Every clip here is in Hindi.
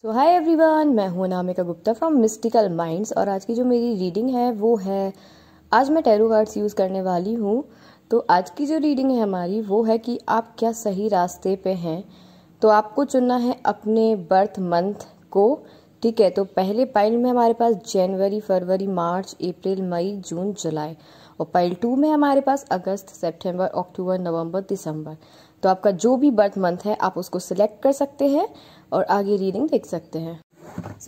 तो हाय एवरीवन, मैं हूं Anamika Gupta from mystical minds. और आज की जो मेरी रीडिंग है वो है, आज मैं टैरो कार्ड्स यूज़ करने वाली हूं। तो आज की जो रीडिंग है हमारी वो है कि आप क्या सही रास्ते पे हैं। तो आपको चुनना है अपने बर्थ मंथ को। ठीक है, तो पहले पाइल में हमारे पास जनवरी, फरवरी, मार्च, अप्रैल, मई, जून, जुलाई। और पाइल 2 में हमारे पास अगस्त, सितंबर, अक्टूबर, नवंबर, दिसंबर। तो आपका जो भी बर्थ मंथ है आप उसको सिलेक्ट कर सकते हैं और आगे रीडिंग देख सकते हैं।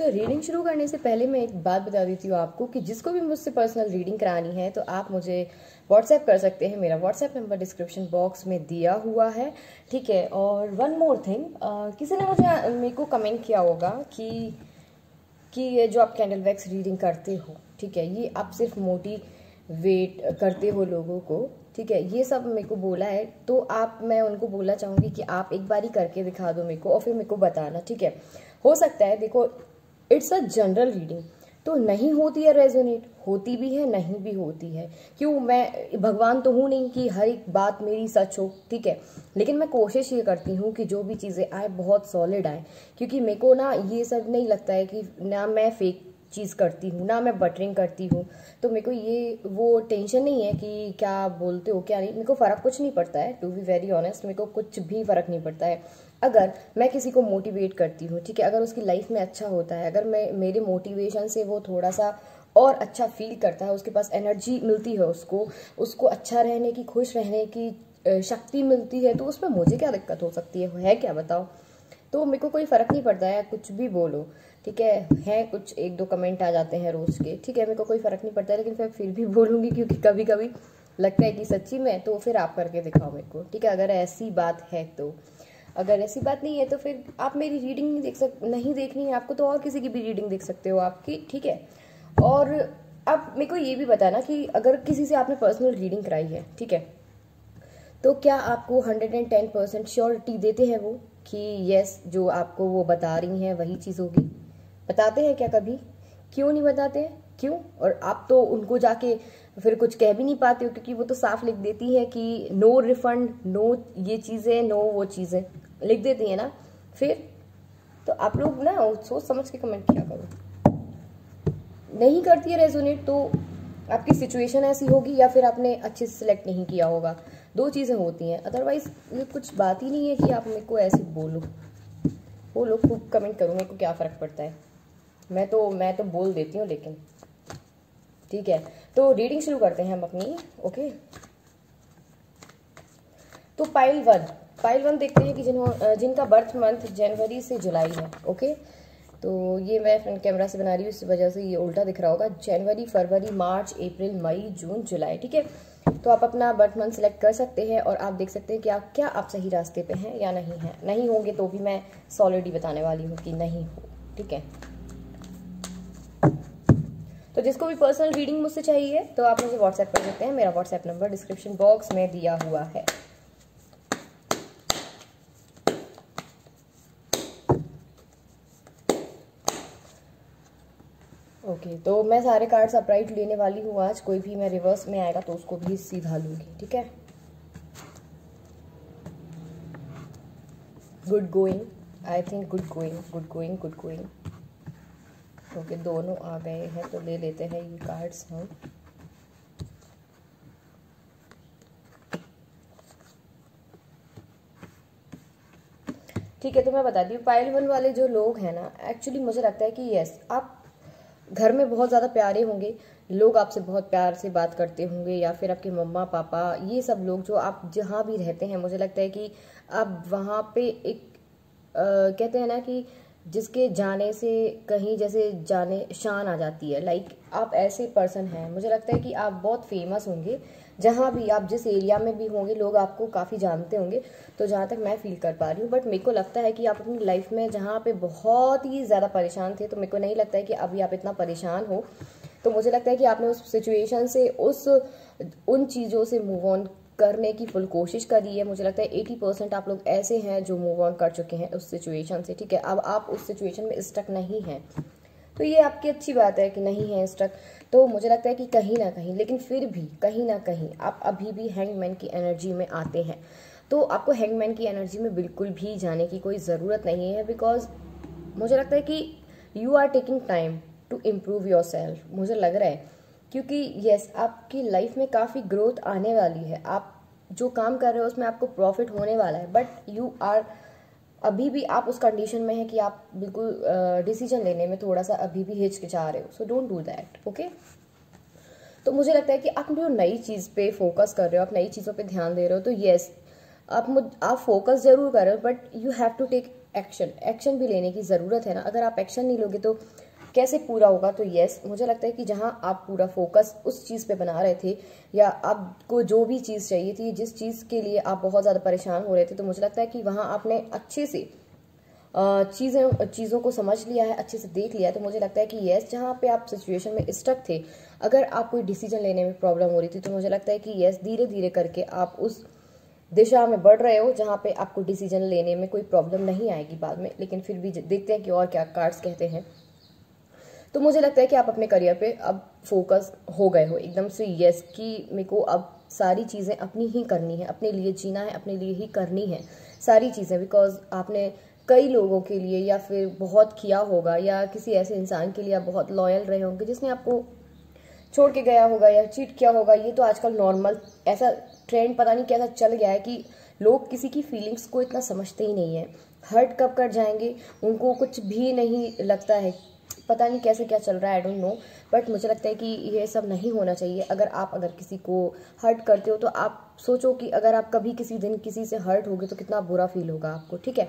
रीडिंग शुरू करने से पहले मैं एक बात बता देती हूँ आपको कि जिसको भी मुझसे पर्सनल रीडिंग करानी है तो आप मुझे व्हाट्सएप कर सकते हैं। मेरा व्हाट्सएप नंबर डिस्क्रिप्शन बॉक्स में दिया हुआ है। ठीक है, और वन मोर थिंग, किसी ने मेरे को कमेंट किया होगा कि ये जो आप कैंडल वैक्स रीडिंग करते हो, ठीक है, ये आप सिर्फ मोटिवेट करते हो लोगों को। ठीक है, ये सब मेरे को बोला है। तो मैं उनको बोलना चाहूँगी कि आप एक बार ही करके दिखा दो मेरे को और फिर मेरे को बताना। ठीक है, हो सकता है, देखो, इट्स अ जनरल रीडिंग, तो नहीं होती है रेजोनेट, होती भी है, नहीं भी होती है। क्यों, मैं भगवान तो हूँ नहीं कि हर एक बात मेरी सच हो। ठीक है, लेकिन मैं कोशिश ये करती हूँ कि जो भी चीज़ें आए बहुत सॉलिड आए, क्योंकि मेरे को ना ये सब नहीं लगता है कि ना मैं फेक चीज़ करती हूँ ना मैं बटरिंग करती हूँ। तो मेरे को ये वो टेंशन नहीं है कि क्या बोलते हो क्या नहीं, मेरे को फ़र्क कुछ नहीं पड़ता है। टू बी वेरी ऑनेस्ट, मेरे को कुछ भी फ़र्क नहीं पड़ता है। अगर मैं किसी को मोटिवेट करती हूँ, ठीक है, अगर उसकी लाइफ में अच्छा होता है, अगर मैं मेरे मोटिवेशन से वो थोड़ा सा और अच्छा फील करता है, उसके पास एनर्जी मिलती है, उसको अच्छा रहने की, खुश रहने की शक्ति मिलती है, तो उसमें मुझे क्या दिक्कत हो सकती है क्या बताओ। तो मेरे को कोई फ़र्क नहीं पड़ता है, कुछ भी बोलो। ठीक है कुछ एक दो कमेंट आ जाते हैं रोज़ के, ठीक है, मेरे को कोई फ़र्क नहीं पड़ता है, लेकिन फिर भी बोलूँगी क्योंकि कभी कभी लगता है कि सच्ची में, तो फिर आप करके दिखाओ मेरे को। ठीक है, अगर ऐसी बात है तो। अगर ऐसी बात नहीं है तो फिर आप मेरी रीडिंग नहीं देखनी है आपको, तो और किसी की भी रीडिंग देख सकते हो आपकी। ठीक है, और अब मेरे को ये भी बताना कि अगर किसी से आपने पर्सनल रीडिंग कराई है, ठीक है, तो क्या आपको 110% श्योरिटी देते हैं वो कि यस जो आपको वो बता रही हैं वही चीज़ होगी? बताते हैं क्या कभी? क्यों नहीं बताते हैं, क्यों? और आप तो उनको जाके फिर कुछ कह भी नहीं पाते हो, क्योंकि वो तो साफ लिख देती है कि नो रिफंड, नो ये चीज़ें, नो वो चीज़ें लिख देती है ना। फिर तो आप लोग ना सोच समझ के कमेंट किया करो। नहीं करती है रेजोनेट तो आपकी सिचुएशन ऐसी होगी या फिर आपने अच्छे से सिलेक्ट नहीं किया होगा, दो चीज़ें होती हैं। अदरवाइज ये कुछ बात ही नहीं है कि आप मेरे को ऐसे बोलो खूब कमेंट करो, मेरे को क्या फ़र्क पड़ता है। मैं तो बोल देती हूँ, लेकिन ठीक है। तो रीडिंग शुरू करते हैं हम अपनी। ओके, तो पाइल वन देखते हैं कि जिनका बर्थ मंथ जनवरी से जुलाई है। ओके, तो ये मैं फ्रंट कैमरा से बना रही हूँ, इस वजह से ये उल्टा दिख रहा होगा। जनवरी, फरवरी, मार्च, अप्रैल, मई, जून, जुलाई। ठीक है, तो आप अपना बर्थ मंथ सेलेक्ट कर सकते हैं और आप देख सकते हैं कि क्या आप सही रास्ते पे हैं या नहीं हैं। नहीं होंगे तो भी मैं सॉलिड ही बताने वाली हूँ कि नहीं हो। ठीक है, तो जिसको भी पर्सनल रीडिंग मुझसे चाहिए तो आप मुझे व्हाट्सएप कर सकते हैं। मेरा व्हाट्सएप नंबर डिस्क्रिप्शन बॉक्स में दिया हुआ है। ओके, तो मैं सारे कार्ड्स अपराइट लेने वाली हूँ आज। कोई भी मैं रिवर्स में आएगा तो उसको भी सीधा लूँगी। ठीक है, good going, I think good going. Okay, दोनों आ गए हैं तो ले लेते हैं ये कार्ड्स हम। ठीक है, तो मैं बताती हूँ, पाइल वन वाले जो लोग हैं ना, एक्चुअली मुझे लगता है कि यस, आप घर में बहुत ज़्यादा प्यारे होंगे, लोग आपसे बहुत प्यार से बात करते होंगे, या फिर आपके मम्मा पापा, ये सब लोग जो आप जहाँ भी रहते हैं, मुझे लगता है कि आप वहाँ पे एक कहते हैं ना कि जिसके जाने से कहीं जैसे जाने शान आ जाती है। लाइक आप ऐसे पर्सन हैं, मुझे लगता है कि आप बहुत फेमस होंगे, जहाँ भी आप जिस एरिया में भी होंगे लोग आपको काफ़ी जानते होंगे। तो जहाँ तक मैं फील कर पा रही हूँ, बट मेरे को लगता है कि आप अपनी लाइफ में जहाँ पे बहुत ही ज़्यादा परेशान थे, तो मेरे को नहीं लगता है कि अभी आप इतना परेशान हो। तो मुझे लगता है कि आपने उस सिचुएशन से उन चीज़ों से मूव ऑन करने की फुल कोशिश करी है। मुझे लगता है 80% आप लोग ऐसे हैं जो मूव ऑन कर चुके हैं उस सिचुएशन से। ठीक है, अब आप उस सिचुएशन में स्टक नहीं हैं, तो ये आपकी अच्छी बात है कि नहीं है स्टक। तो मुझे लगता है कि कहीं ना कहीं, लेकिन फिर भी कहीं ना कहीं आप अभी भी हैंगमैन की एनर्जी में आते हैं। तो आपको हैंगमैन की एनर्जी में बिल्कुल भी जाने की कोई ज़रूरत नहीं है, बिकॉज मुझे लगता है कि you are taking time to improve yourself, मुझे लग रहा है, क्योंकि यस आपकी लाइफ में काफ़ी ग्रोथ आने वाली है, आप जो काम कर रहे हो उसमें आपको प्रॉफिट होने वाला है, बट यू आर अभी भी आप उस कंडीशन में है कि आप बिल्कुल डिसीजन लेने में थोड़ा सा अभी भी हिचकिचा रहे हो। So don't do that, okay. तो मुझे लगता है कि आप जो नई चीज़ पे फोकस कर रहे हो, आप नई चीज़ों पे ध्यान दे रहे हो, तो येस आप फोकस जरूर कर रहे हो, but you have to take action. Action भी लेने की ज़रूरत है ना, अगर आप एक्शन नहीं लोगे तो कैसे पूरा होगा। तो येस मुझे लगता है कि जहाँ आप पूरा फोकस उस चीज़ पे बना रहे थे, या आपको जो भी चीज़ चाहिए थी, जिस चीज़ के लिए आप बहुत ज़्यादा परेशान हो रहे थे, तो मुझे लगता है कि वहाँ आपने अच्छे से चीज़ों को समझ लिया है, अच्छे से देख लिया है। तो मुझे लगता है कि येस जहाँ पे आप सिचुएशन में स्टक थे, अगर आप कोई डिसीजन लेने में प्रॉब्लम हो रही थी, तो मुझे लगता है कि येस धीरे धीरे करके आप उस दिशा में बढ़ रहे हो जहाँ पे आपको डिसीजन लेने में कोई प्रॉब्लम नहीं आएगी बाद में। लेकिन फिर भी देखते हैं कि और क्या कार्ड्स कहते हैं। तो मुझे लगता है कि आप अपने करियर पे अब फोकस हो गए हो एकदम से, यस कि मेरे को अब सारी चीज़ें अपनी ही करनी है, अपने लिए जीना है, अपने लिए ही करनी है सारी चीज़ें, बिकॉज आपने कई लोगों के लिए या फिर बहुत किया होगा, या किसी ऐसे इंसान के लिए आप बहुत लॉयल रहे होंगे जिसने आपको छोड़ के गया होगा या चीट किया होगा। ये तो आजकल नॉर्मल ऐसा ट्रेंड पता नहीं कैसा चल गया है कि लोग किसी की फीलिंग्स को इतना समझते ही नहीं है, हर्ट कब कर जाएंगे उनको कुछ भी नहीं लगता है, पता नहीं कैसे क्या चल रहा है, आई डोंट नो। बट मुझे लगता है कि ये सब नहीं होना चाहिए। अगर किसी को हर्ट करते हो तो आप सोचो कि अगर आप कभी किसी दिन किसी से हर्ट होगे तो कितना बुरा फील होगा आपको, ठीक है।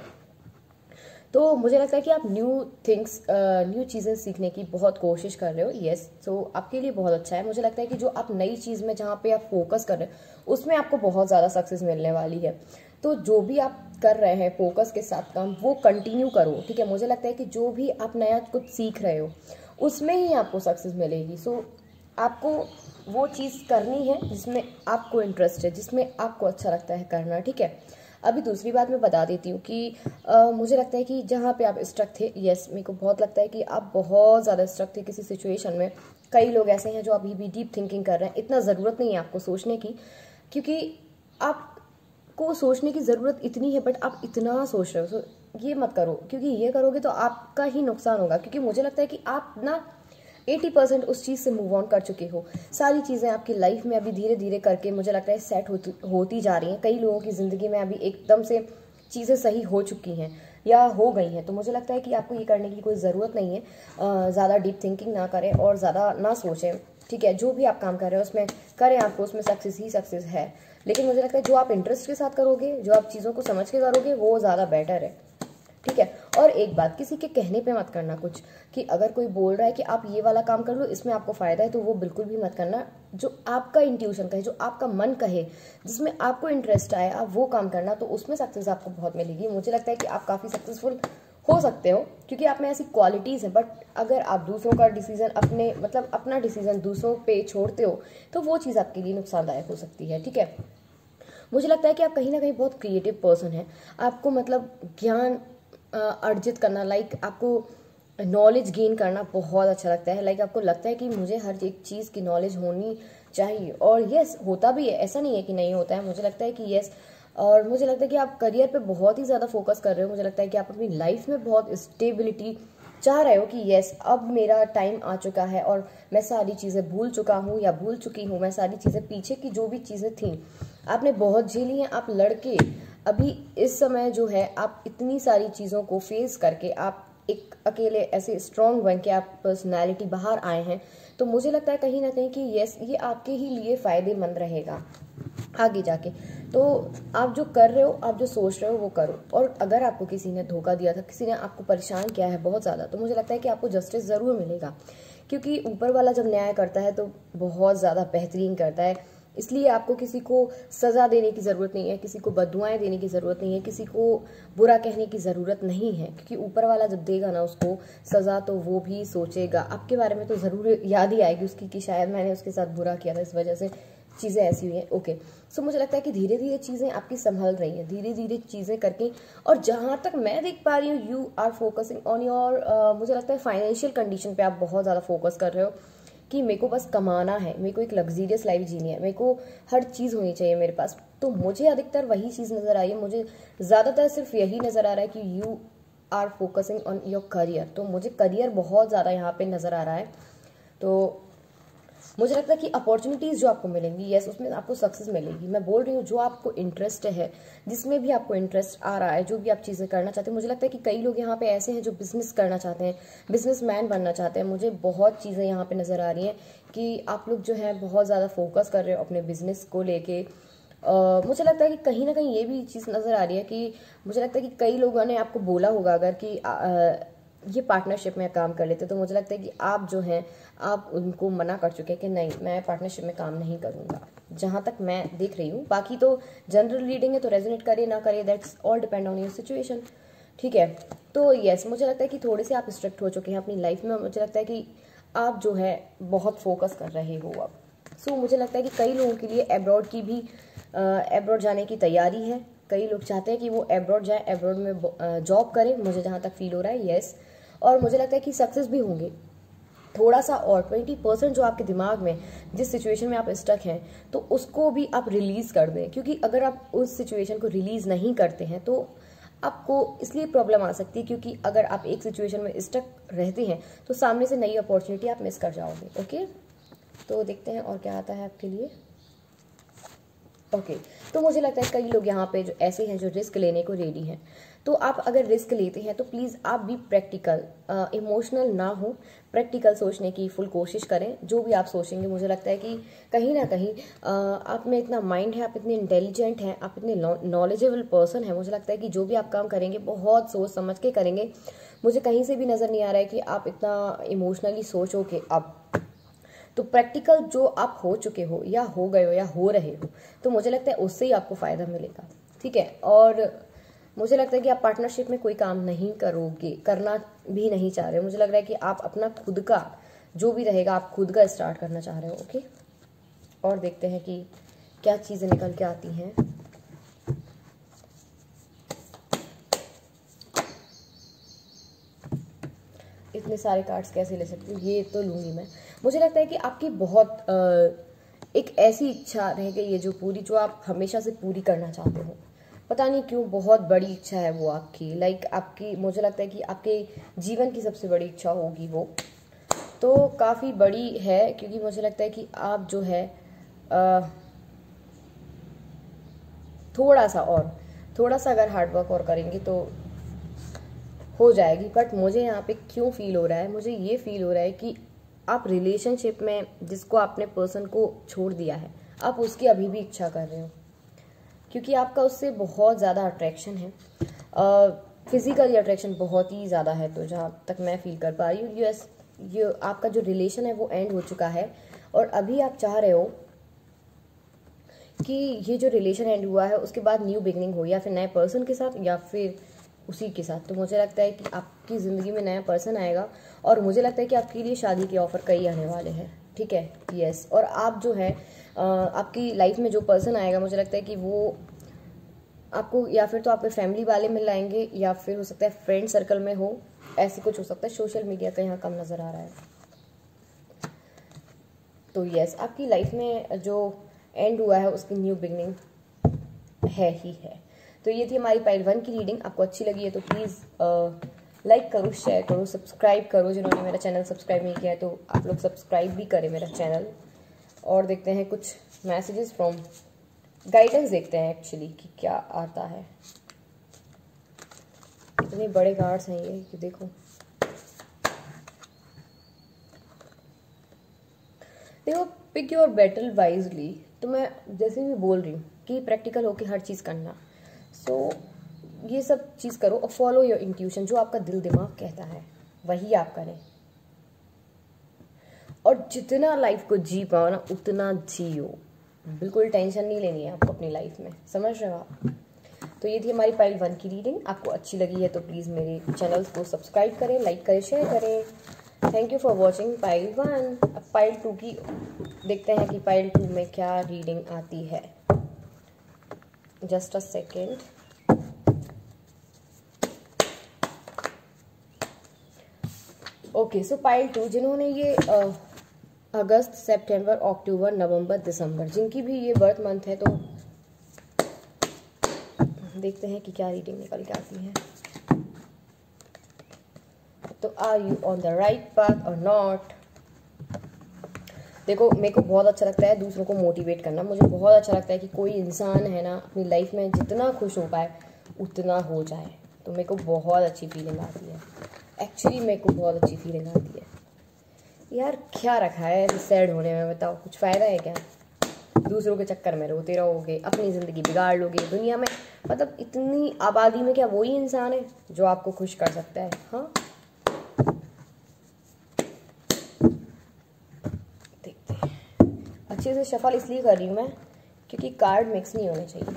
तो मुझे लगता है कि आप न्यू चीज़ें सीखने की बहुत कोशिश कर रहे हो, येस, तो आपके लिए बहुत अच्छा है। मुझे लगता है कि जो आप नई चीज़ में जहाँ पे आप फोकस कर रहे हो उसमें आपको बहुत ज़्यादा सक्सेस मिलने वाली है। तो जो भी आप कर रहे हैं फोकस के साथ काम, वो कंटिन्यू करो, ठीक है। मुझे लगता है कि जो भी आप नया कुछ सीख रहे हो उसमें ही आपको सक्सेस मिलेगी। सो आपको वो चीज़ करनी है जिसमें आपको इंटरेस्ट है, जिसमें आपको अच्छा लगता है करना, ठीक है। अभी दूसरी बात मैं बता देती हूँ कि मुझे लगता है कि जहाँ पे आप स्ट्रक थे, यस मेरे को बहुत लगता है कि आप बहुत ज़्यादा स्ट्रक थे किसी सिचुएशन में। कई लोग ऐसे हैं जो अभी भी डीप थिंकिंग कर रहे हैं, इतना ज़रूरत नहीं है आपको सोचने की, क्योंकि आपको सोचने की ज़रूरत इतनी है बट आप इतना सोच रहे हो। सो ये मत करो, क्योंकि ये करोगे तो आपका ही नुकसान होगा। क्योंकि मुझे लगता है कि आप ना 80% उस चीज़ से मूव ऑन कर चुके हो। सारी चीज़ें आपकी लाइफ में अभी धीरे धीरे करके मुझे लगता है सेट होती जा रही हैं। कई लोगों की ज़िंदगी में अभी एकदम से चीज़ें सही हो चुकी हैं या हो गई हैं। तो मुझे लगता है कि आपको ये करने की कोई ज़रूरत नहीं है, ज़्यादा डीप थिंकिंग ना करें और ज़्यादा ना सोचें, ठीक है। जो भी आप काम कर रहे हो उसमें करें, आपको उसमें सक्सेस ही सक्सेस है। लेकिन मुझे लगता है जो आप इंटरेस्ट के साथ करोगे, जो आप चीज़ों को समझ के करोगे, वो ज़्यादा बेटर है, ठीक है। और एक बात, किसी के कहने पे मत करना कुछ, कि अगर कोई बोल रहा है कि आप ये वाला काम कर लो, इसमें आपको फ़ायदा है, तो वो बिल्कुल भी मत करना। जो आपका इंट्यूशन कहे, जो आपका मन कहे, जिसमें आपको इंटरेस्ट आए, आप वो काम करना, तो उसमें सक्सेस आपको बहुत मिलेगी। मुझे लगता है कि आप काफ़ी सक्सेसफुल हो सकते हो क्योंकि आप में ऐसी क्वालिटीज़ हैं। बट अगर आप दूसरों का डिसीजन अपना डिसीजन दूसरों पे छोड़ते हो तो वो चीज़ आपके लिए नुकसानदायक हो सकती है, ठीक है। मुझे लगता है कि आप कहीं ना कहीं बहुत क्रिएटिव पर्सन हैं। आपको ज्ञान अर्जित करना, आपको नॉलेज गेन करना बहुत अच्छा लगता है। आपको लगता है कि मुझे हर एक चीज़ की नॉलेज होनी चाहिए, और यस होता भी है, ऐसा नहीं है कि नहीं होता है। मुझे लगता है कि यस, और मुझे लगता है कि आप करियर पे बहुत ही ज़्यादा फोकस कर रहे हो। मुझे लगता है कि आप अपनी लाइफ में बहुत स्टेबिलिटी चाह रहे हो कि यस अब मेरा टाइम आ चुका है और मैं सारी चीज़ें भूल चुका हूँ या भूल चुकी हूँ। मैं सारी चीज़ें पीछे की जो भी चीज़ें थी आपने बहुत झेली हैं, आप लड़के अभी इस समय जो है आप इतनी सारी चीज़ों को फेस करके आप एक अकेले ऐसे स्ट्रॉन्ग बन के आप पर्सनैलिटी बाहर आए हैं। तो मुझे लगता है कहीं ना कहीं कि यस ये आपके ही लिए फ़ायदेमंद रहेगा आगे जाके। तो आप जो कर रहे हो, आप जो सोच रहे हो वो करो। और अगर आपको किसी ने धोखा दिया था, किसी ने आपको परेशान किया है बहुत ज़्यादा, तो मुझे लगता है कि आपको जस्टिस ज़रूर मिलेगा, क्योंकि ऊपर वाला जब न्याय करता है तो बहुत ज़्यादा बेहतरीन करता है। इसलिए आपको किसी को सज़ा देने की ज़रूरत नहीं है, किसी को बद्दुआएं देने की ज़रूरत नहीं है, किसी को बुरा कहने की ज़रूरत नहीं है, क्योंकि ऊपर वाला जब देगा ना उसको सज़ा, तो वो भी सोचेगा आपके बारे में, तो ज़रूर याद ही आएगी उसकी कि शायद मैंने उसके साथ बुरा किया था, इस वजह से चीज़ें ऐसी हुई हैं। ओके, सो मुझे लगता है कि धीरे धीरे चीज़ें आपकी संभल रही हैं, धीरे धीरे चीज़ें करके। और जहाँ तक मैं देख पा रही हूँ, you are focusing on your मुझे लगता है फाइनेंशियल कंडीशन पे आप बहुत ज़्यादा फोकस कर रहे हो कि मेरे को बस कमाना है, मेरे को एक लग्जीरियस लाइफ जीनी है, मेरे को हर चीज़ होनी चाहिए मेरे पास। तो मुझे अधिकतर वही चीज़ नज़र आई है, मुझे ज़्यादातर सिर्फ यही नज़र आ रहा है कि you are focusing on your career. तो मुझे करियर बहुत ज़्यादा यहाँ पे नज़र आ रहा है। तो मुझे लगता है कि अपॉर्चुनिटीज़ जो आपको मिलेंगी, यस, उसमें आपको सक्सेस मिलेगी। मैं बोल रही हूँ जो आपको इंटरेस्ट है, जिसमें भी आपको इंटरेस्ट आ रहा है, जो भी आप चीज़ें करना चाहते हैं। मुझे लगता है कि कई लोग यहाँ पे ऐसे हैं जो बिजनेस करना चाहते हैं, बिजनेसमैन बनना चाहते हैं। मुझे बहुत चीज़ें यहाँ पे नज़र आ रही हैं कि आप लोग जो है बहुत ज़्यादा फोकस कर रहे हो अपने बिजनेस को लेके। मुझे लगता है कि कहीं ना कहीं ये भी चीज़ नज़र आ रही है कि मुझे लगता है कि कई लोगों ने आपको बोला होगा अगर कि ये पार्टनरशिप में काम कर लेते, तो मुझे लगता है कि आप जो हैं आप उनको मना कर चुके हैं कि नहीं, मैं पार्टनरशिप में काम नहीं करूँगा, जहाँ तक मैं देख रही हूँ। बाकी तो जनरल रीडिंग है, तो रेजोनेट करे ना करे, that's all depend on your situation, ठीक है। तो यस, मुझे लगता है कि थोड़े से आप स्ट्रिक्ट हो चुके हैं अपनी लाइफ में। मुझे लगता है कि आप जो है बहुत फोकस कर रहे हो अब। सो मुझे लगता है कि कई लोगों के लिए एब्रॉड की भी एब्रॉड जाने की तैयारी है। कई लोग चाहते हैं कि वो एब्रॉड जाए, एब्रॉड में जॉब करें, मुझे जहाँ तक फील हो रहा है, यस। और मुझे लगता है कि सक्सेस भी होंगे थोड़ा सा। और 20% जो आपके दिमाग में जिस सिचुएशन में आप स्टक हैं, तो उसको भी आप रिलीज कर दें, क्योंकि अगर आप उस सिचुएशन को रिलीज नहीं करते हैं तो आपको इसलिए प्रॉब्लम आ सकती है, क्योंकि अगर आप एक सिचुएशन में स्टक रहते हैं तो सामने से नई अपॉर्चुनिटी आप मिस कर जाओगे। ओके, तो देखते हैं और क्या आता है आपके लिए। ओके, तो मुझे लगता है कई लोग यहाँ पे जो ऐसे हैं जो रिस्क लेने को रेडी हैं। तो आप अगर रिस्क लेते हैं तो प्लीज़ आप भी प्रैक्टिकल, इमोशनल ना हो, प्रैक्टिकल सोचने की फुल कोशिश करें। जो भी आप सोचेंगे, मुझे लगता है कि कहीं ना कहीं आप में इतना माइंड है, आप इतने इंटेलिजेंट हैं, आप इतने नॉलेजेबल पर्सन हैं। मुझे लगता है कि जो भी आप काम करेंगे बहुत सोच समझ के करेंगे। मुझे कहीं से भी नज़र नहीं आ रहा है कि आप इतना इमोशनली सोचो कि अब तो प्रैक्टिकल जो आप हो चुके हो या हो गए हो या हो रहे हो, तो मुझे लगता है उससे ही आपको फ़ायदा मिलेगा, ठीक है। और मुझे लगता है कि आप पार्टनरशिप में कोई काम नहीं करोगे, करना भी नहीं चाह रहे हो। मुझे लग रहा है कि आप अपना खुद का जो भी रहेगा आप खुद का स्टार्ट करना चाह रहे हो। ओके, और देखते हैं कि क्या चीज़ें निकल के आती हैं। इतने सारे कार्ड्स कैसे ले सकती हूँ, ये तो लूँगी मैं। मुझे लगता है कि आपकी बहुत एक ऐसी इच्छा रह गई है जो आप हमेशा से पूरी करना चाहते हो। पता नहीं क्यों बहुत बड़ी इच्छा है वो आपकी, आपकी, मुझे लगता है कि आपके जीवन की सबसे बड़ी इच्छा होगी वो। तो काफ़ी बड़ी है, क्योंकि मुझे लगता है कि आप जो है थोड़ा सा अगर हार्डवर्क और करेंगे तो हो जाएगी। बट मुझे यहाँ पे क्यों फील हो रहा है, मुझे ये फील हो रहा है कि आप रिलेशनशिप में जिसको आपने पर्सन को छोड़ दिया है, आप उसकी अभी भी इच्छा कर रहे हो, क्योंकि आपका उससे बहुत ज़्यादा अट्रैक्शन है, फिजिकली अट्रैक्शन बहुत ही ज़्यादा है। तो जहाँ तक मैं फील कर पा रही हूँ, ये आपका जो रिलेशन है वो एंड हो चुका है, और अभी आप चाह रहे हो कि ये जो रिलेशन एंड हुआ है उसके बाद न्यू बिगनिंग हो, या फिर नए पर्सन के साथ या फिर उसी के साथ। तो मुझे लगता है कि आपकी ज़िंदगी में नया पर्सन आएगा, और मुझे लगता है कि आपके लिए शादी के ऑफर कई आने वाले हैं, ठीक है, यस। और आप जो है आपकी लाइफ में जो पर्सन आएगा, मुझे लगता है कि वो आपको या फिर तो आपके फैमिली वाले मिल आएंगे, या फिर हो सकता है फ्रेंड सर्कल में हो, ऐसे कुछ हो सकता है। सोशल मीडिया का यहाँ कम नज़र आ रहा है। तो यस, आपकी लाइफ में जो एंड हुआ है उसकी न्यू बिगनिंग है ही है। तो ये थी हमारी पाइल 1 की रीडिंग। आपको अच्छी लगी है तो प्लीज़ लाइक करो, शेयर करो, सब्सक्राइब करो। जिन्होंने मेरा चैनल सब्सक्राइब नहीं किया है तो आप लोग सब्सक्राइब भी करें मेरा चैनल। और देखते हैं कुछ मैसेजेस फ्रॉम गाइडेंस, देखते हैं एक्चुअली कि क्या आता है। इतने बड़े कार्ड्स हैं ये कि देखो पिक योर बैटल वाइजली। तो मैं जैसे भी बोल रही हूँ कि प्रैक्टिकल होकर हर चीज़ करना। सो ये सब चीज़ करो और फॉलो योर इंट्यूशन, जो आपका दिल दिमाग कहता है वही आप करें। और जितना लाइफ को जी पाओ ना उतना जियो, बिल्कुल टेंशन नहीं लेनी है आपको अपनी लाइफ में, समझ रहे हो आप। तो ये थी हमारी पाइल 1 की रीडिंग। आपको अच्छी लगी है तो प्लीज़ मेरे चैनल को सब्सक्राइब करें, लाइक करें, शेयर करें। Thank you for watching pile 1। अब पाइल 2 की देखते हैं कि पाइल 2 में क्या रीडिंग आती है। Just a second. Okay, so pile 2 जिन्होंने ये अगस्त, सितंबर, अक्टूबर, नवंबर, दिसंबर, जिनकी भी ये बर्थ मंथ है, तो देखते हैं कि क्या रीडिंग निकल के आती है। Are you on the right path और नॉट। देखो मेरे को बहुत अच्छा लगता है दूसरों को मोटिवेट करना। मुझे बहुत अच्छा लगता है कि कोई इंसान है ना अपनी लाइफ में जितना खुश हो पाए उतना हो जाए, तो मेरे को बहुत अच्छी फीलिंग आती है। एक्चुअली मेरे को बहुत अच्छी फीलिंग आती है। यार क्या रखा है ऐसे सैड होने में, बताओ कुछ फ़ायदा है क्या? दूसरों के चक्कर में रोते रहोगे, अपनी ज़िंदगी बिगाड़ लोगे। दुनिया में मतलब इतनी आबादी में क्या वही इंसान है जो आपको खुश कर सकता है? हाँ, देखते हैं। अच्छे से शफल इसलिए कर रही हूँ मैं क्योंकि कार्ड मिक्स नहीं होने चाहिए।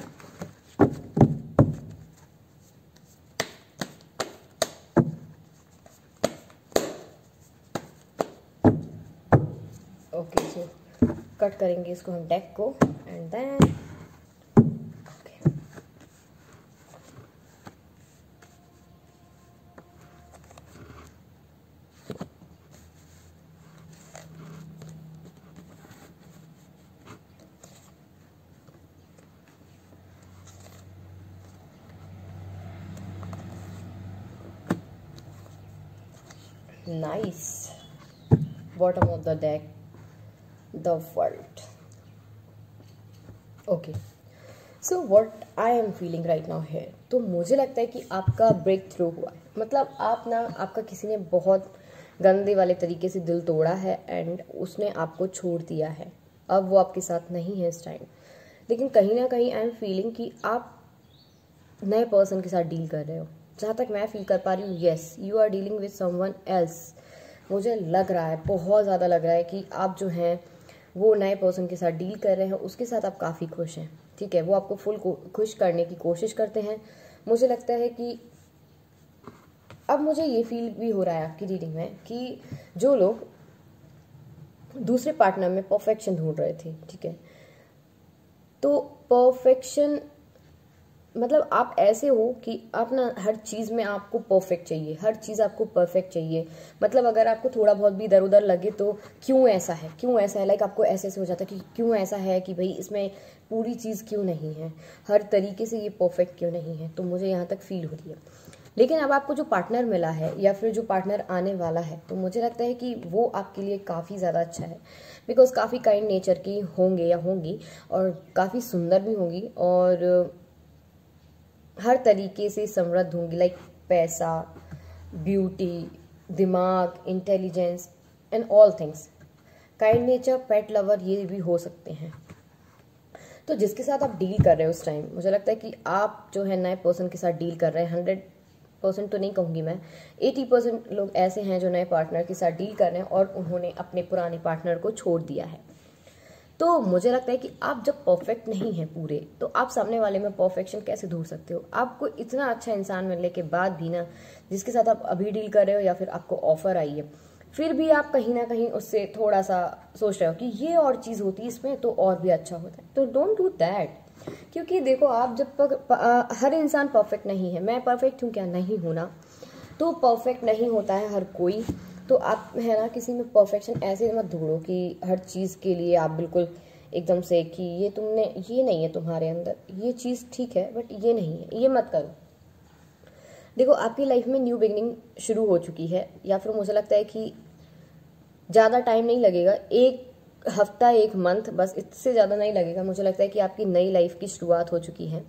ओके, सो कट करेंगे इसको हम डेक को and then nice. Bottom of the deck, the world. Okay, so what I am feeling right now here, तो मुझे लगता है कि आपका ब्रेक थ्रू हुआ है। मतलब आपका किसी ने बहुत गंदे वाले तरीके से दिल तोड़ा है एंड उसने आपको छोड़ दिया है। अब वो आपके साथ नहीं है इस टाइम, लेकिन कहीं ना कहीं आई एम फीलिंग कि आप नए पर्सन के साथ डील कर रहे हो। जहाँ तक मैं फील कर पा रही हूँ, yes you are dealing with someone else. मुझे लग रहा है, बहुत ज़्यादा लग रहा है कि आप जो हैं वो नए पर्सन के साथ डील कर रहे हैं, उसके साथ आप काफ़ी खुश हैं। ठीक है, वो आपको फुल खुश करने की कोशिश करते हैं। मुझे लगता है कि अब मुझे ये फील भी हो रहा है आपकी रीडिंग में कि जो लोग दूसरे पार्टनर में परफेक्शन ढूंढ रहे थे, ठीक है, तो परफेक्शन मतलब आप ऐसे हो कि आप ना हर चीज़ में आपको परफेक्ट चाहिए, हर चीज़ आपको परफेक्ट चाहिए। मतलब अगर आपको थोड़ा बहुत भी इधर उधर लगे तो क्यों ऐसा है, क्यों ऐसा है, लाइक आपको ऐसे हो जाता है कि क्यों ऐसा है, कि भाई इसमें पूरी चीज़ क्यों नहीं है, हर तरीके से ये परफेक्ट क्यों नहीं है। तो मुझे यहाँ तक फील हो रही है। लेकिन अब आपको जो पार्टनर मिला है या फिर जो पार्टनर आने वाला है, तो मुझे लगता है कि वो आपके लिए काफ़ी ज़्यादा अच्छा है। बिकॉज काफ़ी काइंड नेचर की होंगे या होंगी और काफ़ी सुंदर भी होंगी और हर तरीके से समृद्ध होंगी, लाइक पैसा, ब्यूटी, दिमाग, intelligence and all things. Kind nature, pet lover, ये भी हो सकते हैं। तो जिसके साथ आप डील कर रहे हो उस टाइम, मुझे लगता है कि आप जो है नए पर्सन के साथ डील कर रहे हैं। 100% तो नहीं कहूँगी मैं, 80% लोग ऐसे हैं जो नए पार्टनर के साथ डील कर रहे हैं और उन्होंने अपने पुराने पार्टनर को छोड़ दिया है। तो मुझे लगता है कि आप जब परफेक्ट नहीं हैं पूरे, तो आप सामने वाले में परफेक्शन कैसे ढूंढ सकते हो? आपको इतना अच्छा इंसान मिलने के बाद भी ना, जिसके साथ आप अभी डील कर रहे हो या फिर आपको ऑफर आई है, फिर भी आप कहीं ना कहीं उससे थोड़ा सा सोच रहे हो कि ये और चीज़ होती इसमें तो और भी अच्छा होता है। तो डोंट डू दैट। क्योंकि देखो, आप जब तक हर इंसान परफेक्ट नहीं है। मैं परफेक्ट हूँ क्या? नहीं हूँ ना। तो परफेक्ट नहीं होता है हर कोई। तो आप है ना, किसी में परफेक्शन ऐसे मत ढूंढो कि हर चीज़ के लिए आप बिल्कुल एकदम से कि ये तुमने, ये नहीं है तुम्हारे अंदर, ये चीज़ ठीक है बट ये नहीं है, ये मत करो। देखो, आपकी लाइफ में न्यू बिगनिंग शुरू हो चुकी है, या फिर मुझे लगता है कि ज़्यादा टाइम नहीं लगेगा, 1 हफ्ता 1 मंथ, बस इससे ज़्यादा नहीं लगेगा। मुझे लगता है कि आपकी नई लाइफ की शुरुआत हो चुकी है।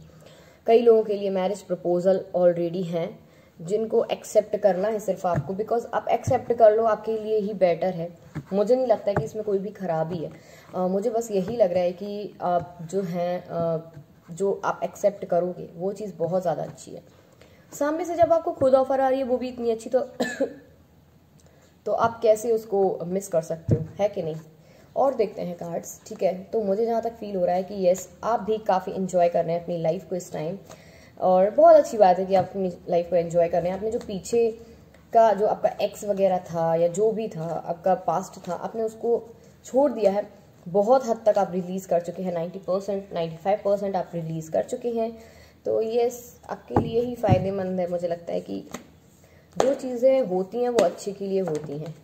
कई लोगों के लिए मैरिज प्रपोजल ऑलरेडी हैं, जिनको एक्सेप्ट करना है सिर्फ आपको। बिकॉज आप एक्सेप्ट कर लो, आपके लिए ही बेटर है। मुझे नहीं लगता कि इसमें कोई भी खराबी है। मुझे बस यही लग रहा है कि आप जो हैं जो आप एक्सेप्ट करोगे वो चीज़ बहुत ज़्यादा अच्छी है। सामने से जब आपको खुद ऑफर आ रही है वो भी इतनी अच्छी, तो आप कैसे उसको मिस कर सकते हो, है कि नहीं? और देखते हैं कार्ड्स, ठीक है। तो मुझे जहाँ तक फील हो रहा है कि यस, आप भी काफ़ी इन्जॉय कर रहे हैं अपनी लाइफ को इस टाइम, और बहुत अच्छी बात है कि आप अपनी लाइफ को एंजॉय कर रहे हैं। आपने जो पीछे का जो आपका एक्स वगैरह था या जो भी था, आपका पास्ट था, आपने उसको छोड़ दिया है। बहुत हद तक आप रिलीज़ कर चुके हैं, 90%, 95% आप रिलीज़ कर चुके हैं। तो यस, आपके लिए ही फ़ायदेमंद है। मुझे लगता है कि जो चीज़ें होती हैं वो अच्छे के लिए होती हैं।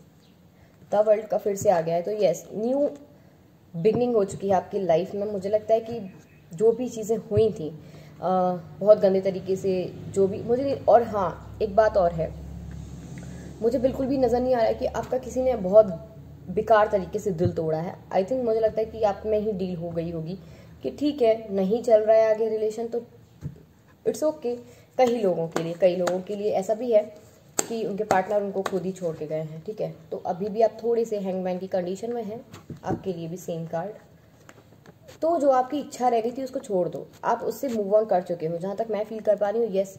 द वर्ल्ड का फिर से आ गया है, तो यस, न्यू बिगनिंग हो चुकी है आपकी लाइफ में। मुझे लगता है कि जो भी चीज़ें हुई थी बहुत गंदे तरीके से, जो भी मुझे, और हाँ, एक बात और है, मुझे बिल्कुल भी नज़र नहीं आ रहा है कि आपका किसी ने बहुत बेकार तरीके से दिल तोड़ा है। आई थिंक मुझे लगता है कि आप में ही डील हो गई होगी कि ठीक है, नहीं चल रहा है आगे रिलेशन तो इट्स ओके। कई लोगों के लिए ऐसा भी है कि उनके पार्टनर उनको खुद ही छोड़ के गए हैं, ठीक है। तो अभी भी आप थोड़े से हैंगमैन की कंडीशन में हैं, आपके लिए भी सेम कार्ड। तो जो आपकी इच्छा रह गई थी उसको छोड़ दो, आप उससे मूव ऑन कर चुके हो। जहाँ तक मैं फील कर पा रही हूँ, यस,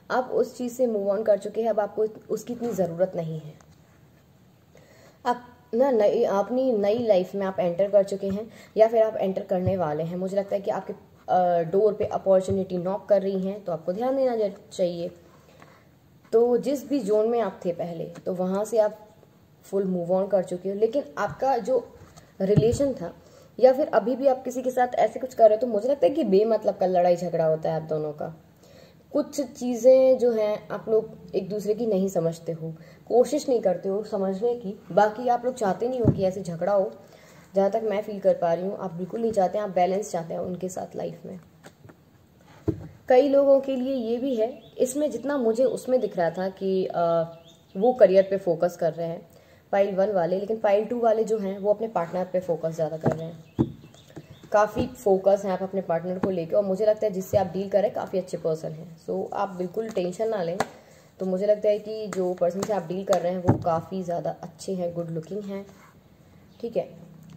आप उस चीज़ से मूव ऑन कर चुके हैं। अब आपको उसकी इतनी ज़रूरत नहीं है। आप अपनी नई लाइफ में आप एंटर कर चुके हैं या फिर आप एंटर करने वाले हैं। मुझे लगता है कि आपके डोर पे अपॉर्चुनिटी नॉक कर रही हैं, तो आपको ध्यान देना चाहिए। तो जिस भी जोन में आप थे पहले, तो वहाँ से आप फुल मूव ऑन कर चुके हो। लेकिन आपका जो रिलेशन था या फिर अभी भी आप किसी के साथ ऐसे कुछ कर रहे हो, तो मुझे लगता है कि बेमतलब का लड़ाई झगड़ा होता है आप दोनों का। कुछ चीज़ें जो हैं आप लोग एक दूसरे की नहीं समझते हो, कोशिश नहीं करते हो समझने की। बाकी आप लोग चाहते नहीं हो कि ऐसे झगड़ा हो। जहाँ तक मैं फील कर पा रही हूँ, आप बिल्कुल नहीं चाहते हैं, आप बैलेंस चाहते हैं उनके साथ लाइफ में। कई लोगों के लिए ये भी है, इसमें जितना मुझे उसमें दिख रहा था कि वो करियर पे फोकस कर रहे हैं फाइल 1 वाले, लेकिन फाइल 2 वाले जो हैं वो अपने पार्टनर पे फोकस ज़्यादा कर रहे हैं। काफ़ी फोकस है आप अपने पार्टनर को लेकर, और मुझे लगता है जिससे आप डील कर रहे हैं काफ़ी अच्छे पर्सन हैं। सो आप बिल्कुल टेंशन ना लें। तो मुझे लगता है कि जो पर्सन से आप डील कर रहे हैं वो काफ़ी ज़्यादा अच्छे हैं, गुड लुकिंग हैं, ठीक है।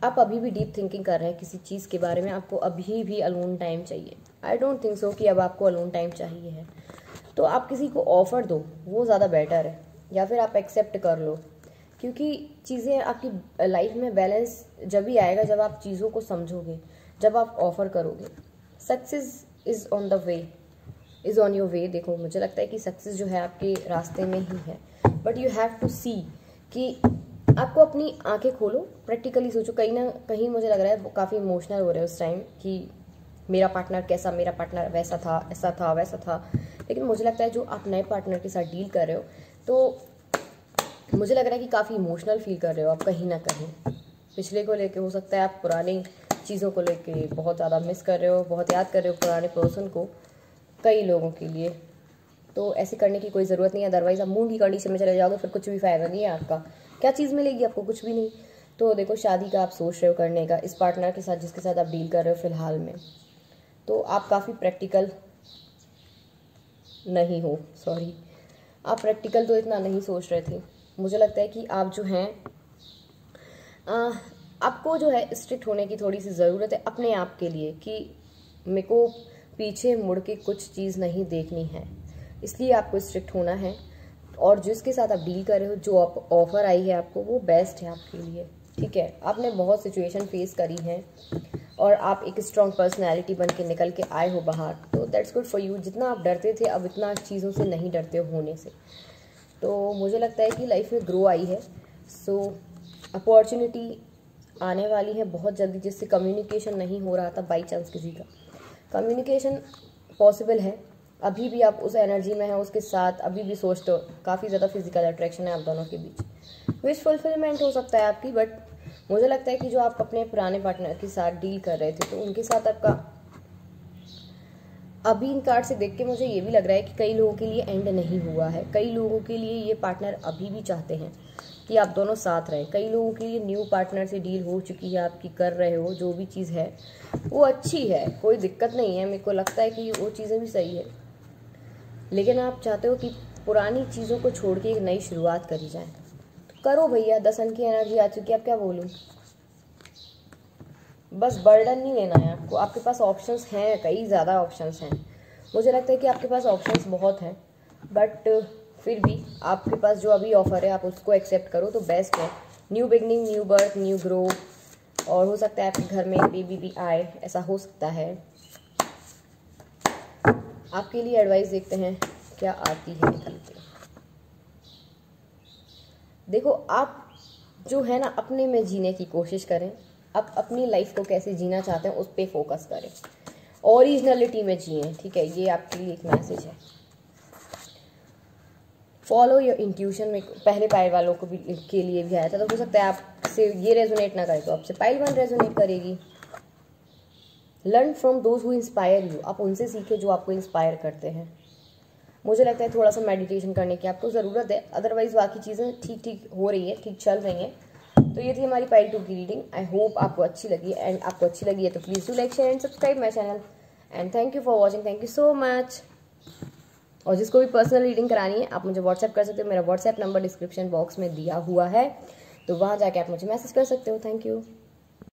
आप अभी भी डीप थिंकिंग कर रहे हैं किसी चीज़ के बारे में, आपको अभी भी अलोन टाइम चाहिए। आई डोंट थिंक सो कि अब आपको अलोन टाइम चाहिए है। तो आप किसी को ऑफर दो, वो ज़्यादा बेटर है, या फिर आप एक्सेप्ट कर लो। क्योंकि चीज़ें आपकी लाइफ में बैलेंस जब भी आएगा जब आप चीज़ों को समझोगे, जब आप ऑफर करोगे। Success is on the way, is on your way. देखो, मुझे लगता है कि सक्सेस जो है आपके रास्ते में ही है, बट यू हैव टू सी कि आपको अपनी आंखें खोलो, प्रैक्टिकली सोचो। कहीं ना कहीं मुझे लग रहा है वो काफ़ी इमोशनल हो रहे हैं उस टाइम कि मेरा पार्टनर कैसा, मेरा पार्टनर वैसा था, ऐसा था, वैसा था। लेकिन मुझे लगता है जो आप नए पार्टनर के साथ डील कर रहे हो, तो मुझे लग रहा है कि काफ़ी इमोशनल फील कर रहे हो आप कहीं ना कहीं। पिछले को लेके हो सकता है आप पुरानी चीज़ों को लेके बहुत ज़्यादा मिस कर रहे हो, बहुत याद कर रहे हो पुराने पर्सन को, कई लोगों के लिए। तो ऐसे करने की कोई ज़रूरत नहीं है, अदरवाइज़ आप मूड की कंडीशन में चले जाओगे, फिर कुछ भी फ़ायदा नहीं है आपका। क्या चीज़ मिलेगी आपको? कुछ भी नहीं। तो देखो, शादी का आप सोच रहे हो करने का इस पार्टनर के साथ जिसके साथ आप डील कर रहे हो फ़िलहाल में, तो आप काफ़ी प्रैक्टिकल नहीं हो, सॉरी, आप प्रैक्टिकल तो इतना नहीं सोच रहे थे। मुझे लगता है कि आप जो हैं आपको जो है स्ट्रिक्ट होने की थोड़ी सी ज़रूरत है अपने आप के लिए, कि मेरे को पीछे मुड़ के कुछ चीज़ नहीं देखनी है, इसलिए आपको स्ट्रिक्ट होना है। और जिसके साथ आप डील कर रहे हो, जो आप ऑफ़र आई है आपको, वो बेस्ट है आपके लिए, ठीक है। आपने बहुत सिचुएशन फेस करी है और आप एक स्ट्रॉन्ग पर्सनैलिटी बन के निकल के आए हो बाहर, तो दैट्स गुड फॉर यू। जितना आप डरते थे, अब इतना चीज़ों से नहीं डरते हो होने से। तो मुझे लगता है कि लाइफ में ग्रो आई है। सो अपॉर्चुनिटी आने वाली है बहुत जल्दी, जिससे कम्युनिकेशन नहीं हो रहा था बाई चांस किसी का, कम्युनिकेशन पॉसिबल है। अभी भी आप उस एनर्जी में हैं उसके साथ, अभी भी सोचते हो, काफ़ी ज़्यादा फिजिकल अट्रैक्शन है आप दोनों के बीच। विश फुलफिलमेंट हो सकता है आपकी, बट मुझे लगता है कि जो आप अपने पुराने पार्टनर के साथ डील कर रहे थे, तो उनके साथ आपका अभी इन कार्ड से देख के मुझे ये भी लग रहा है कि कई लोगों के लिए एंड नहीं हुआ है। कई लोगों के लिए ये पार्टनर अभी भी चाहते हैं कि आप दोनों साथ रहें। कई लोगों के लिए न्यू पार्टनर से डील हो चुकी है आपकी, कर रहे हो, जो भी चीज़ है वो अच्छी है, कोई दिक्कत नहीं है। मेरे को लगता है कि वो चीज़ें भी सही है, लेकिन आप चाहते हो कि पुरानी चीज़ों को छोड़ के एक नई शुरुआत करी जाए, तो करो भैया। 10 अंक की एनर्जी आ चुकी है, अब क्या बोलूँ। बस बर्डन नहीं लेना है आपको, आपके पास ऑप्शंस हैं, कई ज़्यादा ऑप्शंस हैं। मुझे लगता है कि आपके पास ऑप्शंस बहुत हैं, बट फिर भी आपके पास जो अभी ऑफर है आप उसको एक्सेप्ट करो तो बेस्ट है। New beginning, new birth, new grow, और हो सकता है आपके घर में बेबी भी आए, ऐसा हो सकता है। आपके लिए एडवाइस देखते हैं क्या आती है निकल के। देखो, आप जो है ना अपने में जीने की कोशिश करें। आप अपनी लाइफ को कैसे जीना चाहते हैं उस पर फोकस करें, ओरिजिनलिटी में जिए, ठीक है। ये आपके लिए एक मैसेज है। फॉलो योर इंट्यूशन में पहले पाइल वालों को भी के लिए भी आया था, तो हो सकता है आपसे ये रेजोनेट ना करे तो आपसे पाइल 1 रेजोनेट करेगी। Learn from those who inspire you, आप उनसे सीखे जो आपको इंस्पायर करते हैं। मुझे लगता है थोड़ा सा मेडिटेशन करने की आपको ज़रूरत है, अदरवाइज़ बाकी चीज़ें ठीक ठीक हो रही है, ठीक चल रही हैं। तो ये थी हमारी पाइल 2 की रीडिंग। आई होप आपको अच्छी लगी, एंड आपको अच्छी लगी है तो please do like, share and subscribe my channel. And thank you for watching, thank you so much. और जिसको भी पर्सनल रीडिंग करानी है आप मुझे व्हाट्सएप कर सकते हो, मेरा व्हाट्सएप नंबर डिस्क्रिप्शन बॉक्स में दिया हुआ है, तो वहाँ जाके आप मुझे मैसेज कर सकते हो। Thank you.